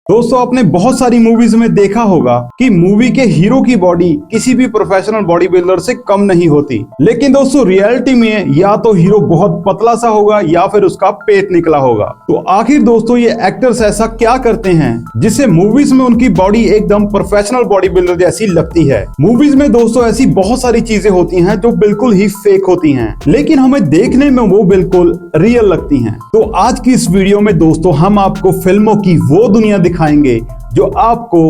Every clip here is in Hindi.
दोस्तों आपने बहुत सारी मूवीज में देखा होगा कि मूवी के हीरो की बॉडी किसी भी प्रोफेशनल बॉडी बिल्डर से कम नहीं होती। लेकिन दोस्तों रियलिटी में या तो हीरो बहुत पतला सा होगा या फिर उसका पेट निकला होगा। तो आखिर दोस्तों ये एक्टर्स ऐसा क्या करते हैं जिससे मूवीज में उनकी बॉडी एकदम प्रोफेशनल बॉडी बिल्डर जैसी लगती है। मूवीज में दोस्तों ऐसी बहुत सारी चीजें होती हैं जो बिल्कुल ही फेक होती हैं, लेकिन हमें देखने में वो बिल्कुल रियल लगती हैं। तो आज की इस वीडियो में दोस्तों हम आपको फिल्मों की वो दुनिया दिखाएंगे जो आपको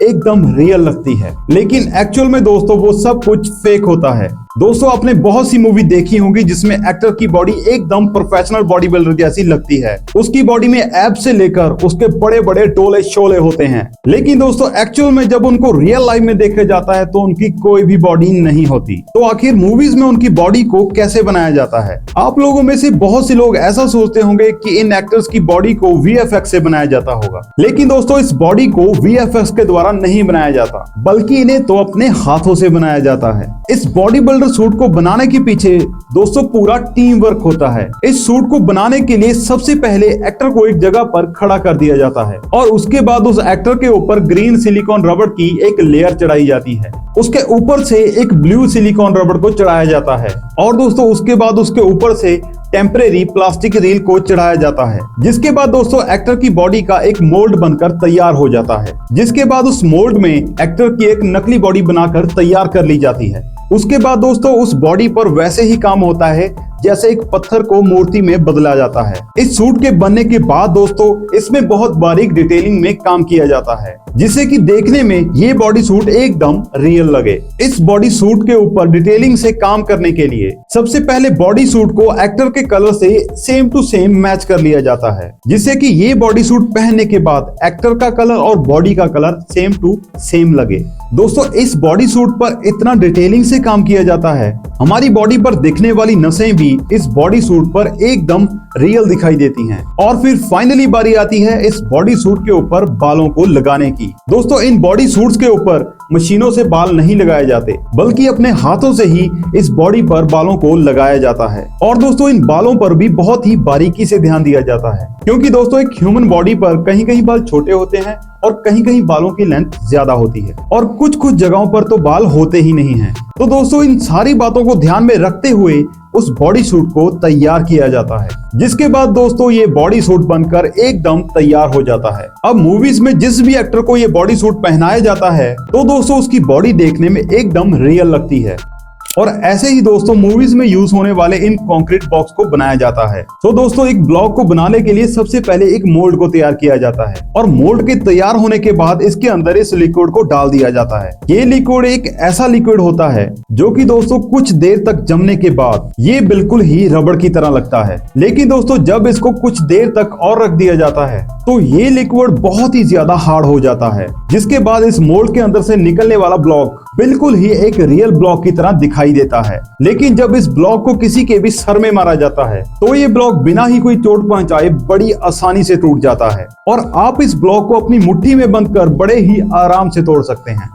एकदम रियल लगती है, लेकिन एक्चुअल में दोस्तों वो सब कुछ फेक होता है। दोस्तों आपने बहुत सी मूवी देखी होंगी जिसमें एक्टर की बॉडी एकदम प्रोफेशनल बॉडी बिल्डर जैसी लगती है। उसकी बॉडी में एब्स से लेकर उसके बड़े बड़े टोले शोले होते हैं, लेकिन दोस्तों एक्चुअल में जब उनको रियल लाइफ में देखा जाता है तो उनकी कोई भी बॉडी नहीं होती। तो आखिर मूवीज में उनकी बॉडी को कैसे बनाया जाता है? आप लोगों में से बहुत से लोग ऐसा सोचते होंगे कि इन एक्टर्स की बॉडी को VFX से बनाया जाता होगा, लेकिन दोस्तों इस बॉडी को VFX के द्वारा नहीं बनाया जाता, बल्कि इन्हें तो अपने हाथों से बनाया जाता है। इस बॉडी बिल्डर सूट को बनाने के पीछे दोस्तों पूरा टीम वर्क होता है। इस सूट को बनाने के लिए सबसे पहले एक्टर को एक जगह पर खड़ा कर दिया जाता है और उसके बाद उस एक्टर के ऊपर ग्रीन सिलिकॉन रबड़ की एक लेयर चढ़ाई जाती है। उसके ऊपर से एक ब्लू सिलिकॉन रबड़ को चढ़ाया जाता है और दोस्तों उसके बाद उसके ऊपर से टेम्परेरी प्लास्टिक रील को चढ़ाया जाता है, जिसके बाद दोस्तों एक्टर की बॉडी का एक मोल्ड बनकर तैयार हो जाता है। जिसके बाद उस मोल्ड में एक्टर की एक नकली बॉडी बनाकर तैयार कर ली जाती है। उसके बाद दोस्तों उस बॉडी पर वैसे ही काम होता है जैसे एक पत्थर को मूर्ति में बदला जाता है। इस सूट के बनने के बाद दोस्तों इसमें बहुत बारीक डिटेलिंग में काम किया जाता है, जिससे कि देखने में ये बॉडी सूट एकदम रियल लगे। इस बॉडी सूट के ऊपर डिटेलिंग से काम करने के लिए सबसे पहले बॉडी सूट को एक्टर के कलर से सेम टू सेम मैच कर लिया जाता है, जिससे कि ये बॉडी सूट पहनने के बाद एक्टर का कलर और बॉडी का कलर सेम टू सेम लगे। दोस्तों इस बॉडी सूट पर इतना डिटेलिंग से काम किया जाता है, हमारी बॉडी पर दिखने वाली नसें भी इस बॉडी सूट पर एकदम रियल दिखाई देती हैं। और फिर फाइनली बारी आती है इस बॉडी सूट के ऊपर बालों को लगाने की। दोस्तों इन बॉडी सूट्स के ऊपर मशीनों से बाल नहीं लगाए जाते, बल्कि अपने हाथों से ही इस बॉडी पर बालों को लगाया जाता है। और दोस्तों इन बालों पर भी बहुत ही बारीकी से ध्यान दिया जाता है, क्योंकि दोस्तों एक ह्यूमन बॉडी पर कहीं कहीं बाल छोटे होते हैं और कहीं कहीं बालों की लेंथ ज्यादा होती है और कुछ कुछ जगहों पर तो बाल होते ही नहीं हैं। तो दोस्तों इन सारी बातों को ध्यान में रखते हुए उस बॉडी सूट को तैयार किया जाता है, जिसके बाद दोस्तों ये बॉडी सूट बनकर एकदम तैयार हो जाता है। अब मूवीज में जिस भी एक्टर को ये बॉडी सूट पहनाया जाता है तो दोस्तों उसकी बॉडी देखने में एकदम रियल लगती है। और ऐसे ही दोस्तों मूवीज में यूज होने वाले इन कंक्रीट ब्लॉक्स को बनाया जाता है। तो दोस्तों एक ब्लॉक को बनाने के लिए सबसे पहले एक मोल्ड को तैयार किया जाता है और मोल्ड के तैयार होने के बाद इसके अंदर इस लिक्विड को डाल दिया जाता है। ये लिक्विड एक ऐसा लिक्विड होता है जो कि दोस्तों कुछ देर तक जमने के बाद ये बिल्कुल ही रबड़ की तरह लगता है, लेकिन दोस्तों जब इसको कुछ देर तक और रख दिया जाता है तो ये लिक्विड बहुत ही ज्यादा हार्ड हो जाता है, जिसके बाद इस मोल्ड के अंदर से निकलने वाला ब्लॉक बिल्कुल ही एक रियल ब्लॉक की तरह दिखाई देता है। लेकिन जब इस ब्लॉक को किसी के भी सर में मारा जाता है तो ये ब्लॉक बिना ही कोई चोट पहुंचाए बड़ी आसानी से टूट जाता है और आप इस ब्लॉक को अपनी मुट्ठी में बंद कर बड़े ही आराम से तोड़ सकते हैं।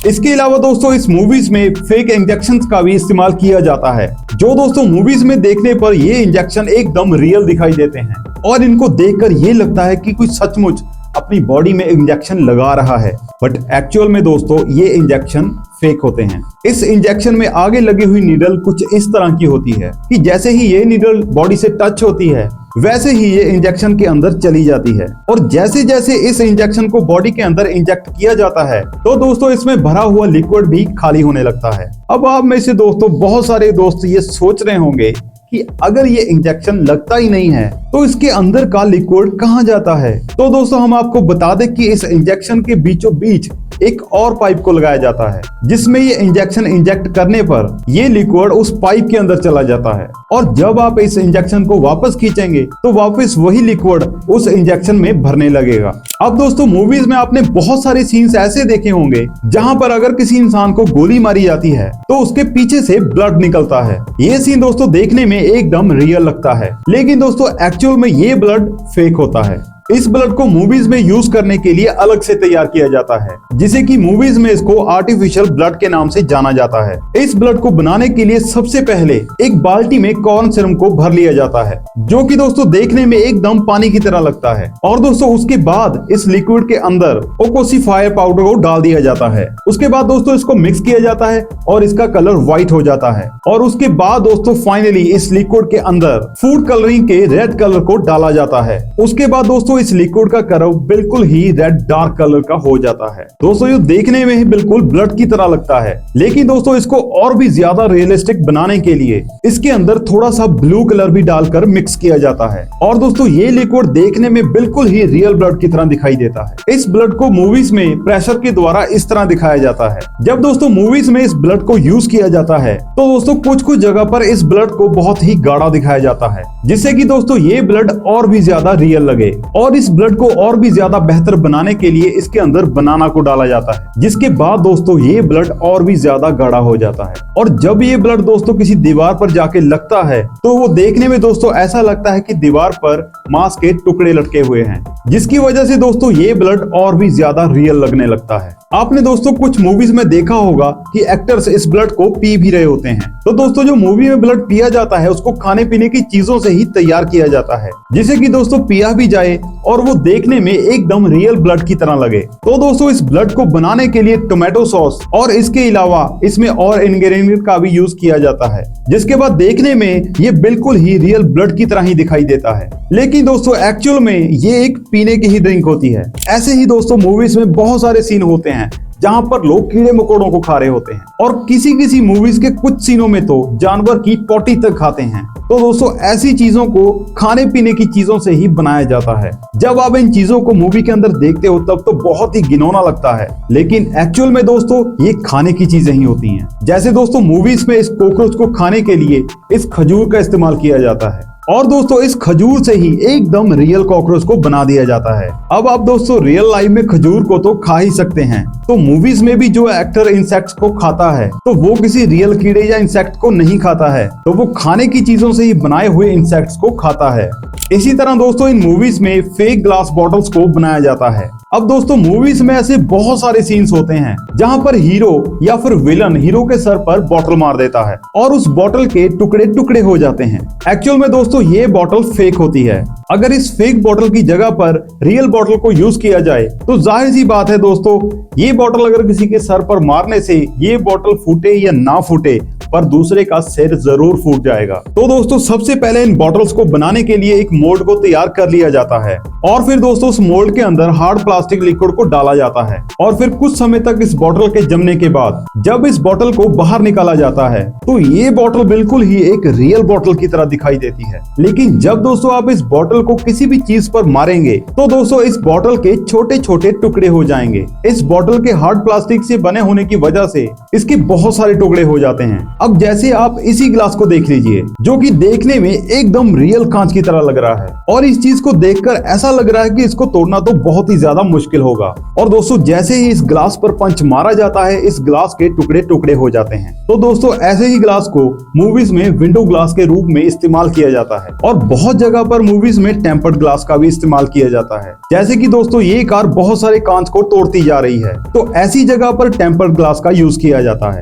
इसके अलावा दोस्तों इस मूवीज में फेक इंजेक्शंस का भी इस्तेमाल किया जाता है, जो दोस्तों मूवीज में देखने पर ये इंजेक्शन एकदम रियल दिखाई देते हैं और इनको देखकर ये लगता है कि कोई सचमुच अपनी बॉडी में इंजेक्शन लगा रहा है, बट एक्चुअल में दोस्तों ये इंजेक्शन फेक होते हैं। इस इंजेक्शन में आगे लगी हुई नीडल कुछ इस तरह की होती है कि जैसे ही ये नीडल बॉडी से टच होती है वैसे ही ये इंजेक्शन के अंदर चली जाती है और जैसे जैसे इस इंजेक्शन को बॉडी के अंदर इंजेक्ट किया जाता है तो दोस्तों इसमें भरा हुआ लिक्विड भी खाली होने लगता है। अब आप में से दोस्तों बहुत सारे दोस्त ये सोच रहे होंगे कि अगर ये इंजेक्शन लगता ही नहीं है तो इसके अंदर का लिक्विड कहाँ जाता है? तो दोस्तों हम आपको बता दें कि इस इंजेक्शन के बीचों बीच एक और पाइप को लगाया जाता है, जिसमें ये इंजेक्शन इंजेक्ट करने पर ये लिक्विड उस पाइप के अंदर चला जाता है और जब आप इस इंजेक्शन को वापस खींचेंगे तो वापस वही लिक्विड उस इंजेक्शन में भरने लगेगा। अब दोस्तों मूवीज में आपने बहुत सारे सीन्स ऐसे देखे होंगे जहां पर अगर किसी इंसान को गोली मारी जाती है तो उसके पीछे से ब्लड निकलता है। ये सीन दोस्तों देखने में एकदम रियल लगता है, लेकिन दोस्तों एक्चुअल में ये ब्लड फेक होता है। इस ब्लड को मूवीज में यूज करने के लिए अलग से तैयार किया जाता है, जिसे कि मूवीज में इसको आर्टिफिशियल ब्लड के नाम से जाना जाता है। इस ब्लड को बनाने के लिए सबसे पहले एक बाल्टी में कॉर्न सीरम को भर लिया जाता है, जो कि दोस्तों देखने में एकदम पानी की तरह लगता है। और दोस्तों उसके बाद इस लिक्विड के अंदर ओकोसीफायर पाउडर को डाल दिया जाता है। उसके बाद दोस्तों इसको मिक्स किया जाता है और इसका कलर व्हाइट हो जाता है। और उसके बाद दोस्तों फाइनली इस लिक्विड के अंदर फूड कलरिंग के रेड कलर को डाला जाता है। उसके बाद दोस्तों इस लिक्विड का कलर बिल्कुल ही रेड डार्क कलर का हो जाता है। दोस्तों ये देखने में ही बिल्कुल ब्लड की तरह लगता है, लेकिन दोस्तों इसको और भी ज्यादा रियलिस्टिक बनाने के लिए इसके अंदर थोड़ा सा ब्लू कलर भी डालकर मिक्स किया जाता है। और दोस्तों ये लिक्विड देखने में बिल्कुल ही रियल ब्लड की तरह दिखाई देता है। इस ब्लड को मूवीज में प्रेशर के द्वारा इस तरह दिखाया जाता है। जब दोस्तों मूवीज में इस ब्लड को यूज किया जाता है तो दोस्तों कुछ जगह पर इस ब्लड को बहुत ही गाढ़ा दिखाया जाता है, जिससे कि दोस्तों ये ब्लड और भी ज्यादा रियल लगे। और इस ब्लड को और भी ज्यादा बेहतर बनाने के लिए इसके अंदर बनाना को डाला जाता है, जिसके बाद दोस्तों ये ब्लड और भी ज्यादा गाढ़ा हो जाता है। और जब ये ब्लड दोस्तों किसी दीवार पर जाके लगता है तो वो देखने में दोस्तों ऐसा लगता है कि दीवार पर मांस के टुकड़े लटके हुए हैं, जिसकी वजह से दोस्तों ये ब्लड और भी ज्यादा रियल लगने लगता है। आपने दोस्तों कुछ मूवीज में देखा होगा कि एक्टर्स इस ब्लड को पी भी रहे होते हैं। तो दोस्तों जो मूवी में ब्लड पिया जाता है उसको खाने पीने की चीजों से ही तैयार किया जाता है, जिसे कि दोस्तों पिया भी जाए और वो देखने में एकदम रियल ब्लड की तरह लगे। तो दोस्तों इस ब्लड को बनाने के लिए टोमेटो सॉस और इसके अलावा इसमें और इंग्रेडिएंट का भी यूज किया जाता है, जिसके बाद देखने में ये बिल्कुल ही रियल ब्लड की तरह ही दिखाई देता है। लेकिन दोस्तों एक्चुअल में ये एक पीने की ही ड्रिंक होती है। ऐसे ही दोस्तों मूवीज में बहुत सारे सीन होते हैं जहां पर लोग कीड़े मकोड़ों को खा रहे होते हैं, और किसी किसी मूवीज के कुछ सीनों में तो जानवर की पोटी तक खाते हैं। तो दोस्तों ऐसी चीजों को खाने पीने की चीजों से ही बनाया जाता है। जब आप इन चीजों को मूवी के अंदर देखते हो तब तो बहुत ही घिनौना लगता है, लेकिन एक्चुअल में दोस्तों ये खाने की चीजें ही होती हैं। जैसे दोस्तों मूवीज में इस कॉकरोच को खाने के लिए इस खजूर का इस्तेमाल किया जाता है, और दोस्तों इस खजूर से ही एकदम रियल कॉकरोच को बना दिया जाता है। अब आप दोस्तों रियल लाइफ में खजूर को तो खा ही सकते हैं, तो मूवीज में भी जो एक्टर इंसेक्ट्स को खाता है तो वो किसी रियल कीड़े या इंसेक्ट को नहीं खाता है, तो वो खाने की चीजों से ही बनाए हुए इंसेक्ट्स को खाता है। इसी तरह दोस्तों इन मूवीज में फेक ग्लास बॉटल्स को बनाया जाता है। अब दोस्तों मूवीज में ऐसे बहुत सारे सीन्स होते हैं जहां पर हीरो या फिर विलन हीरो के सर पर बॉटल मार देता है और उस बॉटल के टुकड़े टुकड़े हो जाते हैं। एक्चुअल में दोस्तों ये बॉटल फेक होती है। अगर इस फेक बॉटल की जगह पर रियल बॉटल को यूज किया जाए तो जाहिर सी बात है दोस्तों ये बॉटल अगर किसी के सर पर मारने से ये बॉटल फूटे या ना फूटे, पर दूसरे का सिर जरूर फूट जाएगा। तो दोस्तों सबसे पहले इन बॉटल्स को बनाने के लिए एक मोल्ड को तैयार कर लिया जाता है, और फिर दोस्तों उस मोल्ड के अंदर हार्ड प्लास्टिक लिक्विड को डाला जाता है। और फिर कुछ समय तक इस बॉटल के जमने के बाद जब इस बॉटल को बाहर निकाला जाता है तो ये बॉटल बिल्कुल ही एक रियल बॉटल की तरह दिखाई देती है। लेकिन जब दोस्तों आप इस बॉटल को किसी भी चीज पर मारेंगे तो दोस्तों इस बॉटल के छोटे छोटे टुकड़े हो जाएंगे। इस बॉटल के हार्ड प्लास्टिक से बने होने की वजह से इसके बहुत सारे टुकड़े हो जाते हैं। अब जैसे आप इसी ग्लास को देख लीजिए, जो कि देखने में एकदम रियल कांच की तरह लग रहा है, और इस चीज को देखकर ऐसा लग रहा है कि इसको तोड़ना तो बहुत ही ज्यादा मुश्किल होगा। और दोस्तों जैसे ही इस ग्लास पर पंच मारा जाता है इस ग्लास के टुकड़े टुकड़े हो जाते हैं। तो दोस्तों ऐसे ही ग्लास को मूवीज में विंडो ग्लास के रूप में इस्तेमाल किया जाता है, और बहुत जगह पर मूवीज में टेम्पर्ड ग्लास का भी इस्तेमाल किया जाता है। जैसे कि दोस्तों ये कार बहुत सारे कांच को तोड़ती जा रही है, तो ऐसी जगह पर टेम्पर्ड ग्लास का यूज किया जाता है।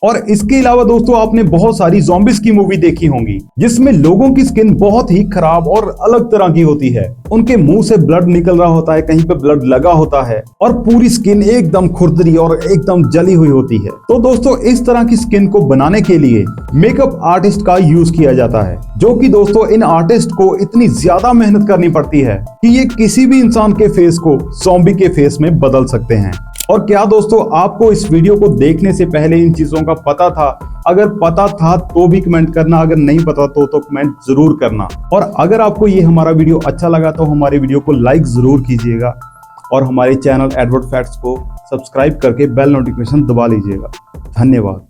और इसके अलावा दोस्तों आपने बहुत सारी ज़ॉम्बीज की मूवी देखी होंगी जिसमें लोगों की स्किन बहुत ही खराब और अलग तरह की होती है। उनके मुंह से ब्लड निकल रहा होता है, कहीं पे ब्लड लगा होता है, और पूरी स्किन एकदम खुरदरी और एकदम जली हुई होती है। तो दोस्तों इस तरह की स्किन को बनाने के लिए मेकअप आर्टिस्ट का यूज किया जाता है, जो कि दोस्तों इन आर्टिस्ट को इतनी ज्यादा मेहनत करनी पड़ती है कि ये किसी भी इंसान के फेस को ज़ॉम्बी के फेस में बदल सकते हैं। और क्या दोस्तों आपको इस वीडियो को देखने से पहले इन चीजों का पता था? अगर पता था तो भी कमेंट करना, अगर नहीं पता तो कमेंट जरूर करना। और अगर आपको ये हमारा वीडियो अच्छा लगा तो हमारे वीडियो को लाइक जरूर कीजिएगा, और हमारे चैनल एडवर्ड फैक्ट्स को सब्सक्राइब करके बेल नोटिफिकेशन दबा लीजिएगा। धन्यवाद।